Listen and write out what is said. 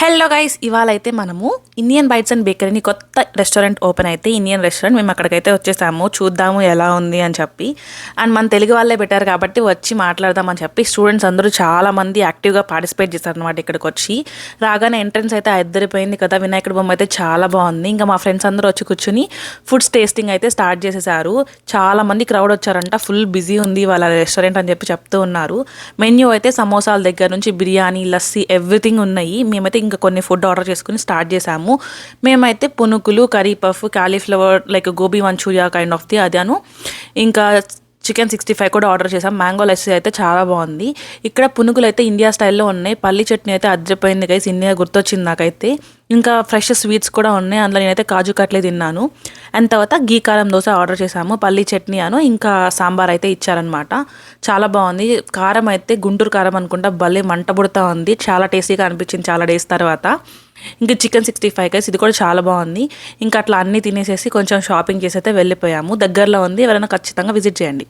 Hello guys, ఇవాళ అయితే మనము ఇండియన్ బైట్స్ అండ్ బేకరీని కొత్త రెస్టారెంట్ ఓపెన్ అయితే ఇండియన్ రెస్టారెంట్ మేము అక్కడికైతే వచ్చేసాము. చూద్దాము ఎలా ఉంది అని చెప్పి. అండ్ మన తెలుగు వాళ్ళే పెట్టారు కాబట్టి వచ్చి మాట్లాడదామని చెప్పి స్టూడెంట్స్ అందరూ చాలా మంది యాక్టివ్గా పార్టిసిపేట్ చేశారు అనమాట. ఇక్కడికి వచ్చి రాగానే ఎంట్రన్స్ అయితే అద్దరిపోయింది కదా, వినాయకుడి బొమ్మ అయితే చాలా బాగుంది. ఇంకా మా ఫ్రెండ్స్ అందరూ వచ్చి కూర్చుని ఫుడ్స్ టేస్టింగ్ అయితే స్టార్ట్ చేసేసారు. చాలా మంది క్రౌడ్ వచ్చారంట, ఫుల్ బిజీ ఉంది వాళ్ళ రెస్టారెంట్ అని చెప్పి చెప్తూ ఉన్నారు. మెన్యూ అయితే సమోసాల దగ్గర నుంచి బిర్యానీ, లస్సీ ఎవ్రీథింగ్ ఉన్నాయి. మేమైతే ఇంకా కొన్ని ఫుడ్ ఆర్డర్ చేసుకుని స్టార్ట్ చేసాము. మేమైతే పునుకులు, curry puff, cauliflower like gobi manchuria kind of the అదాను, ఇంకా చికెన్ 65 కూడా ఆర్డర్ చేసాం. మ్యాంగో లస్సీ అయితే చాలా బాగుంది. ఇక్కడ పునుకులు అయితే ఇండియా స్టైల్లో ఉన్నాయి. పల్లి చట్నీ అయితే అద్దరిపోయింది గైస్, ఇండియా గుర్తొచ్చింది నాకైతే. ఇంకా ఫ్రెష్ స్వీట్స్ కూడా ఉన్నాయి. అందులో నేనైతే కాజు కట్లే తిన్నాను. అండ్ తర్వాత గీ కారం దోశ ఆర్డర్ చేసాము. పల్లి చట్నీ ఇంకా సాంబార్ అయితే ఇచ్చారనమాట. చాలా బాగుంది. కారం అయితే గుంటూరు కారం అనుకుంటా, భలే మంట పుడతా ఉంది. చాలా టేస్టీగా అనిపించింది చాలా డేస్ తర్వాత. ఇంకా చికెన్ 65 గైస్, ఇది కూడా చాలా బాగుంది. ఇంకా అట్లా అన్నీ తినేసేసి కొంచెం షాపింగ్ చేసి అయితే వెళ్ళిపోయాము. దగ్గరలో ఉంది, ఎవరైనా ఖచ్చితంగా విజిట్ చేయండి.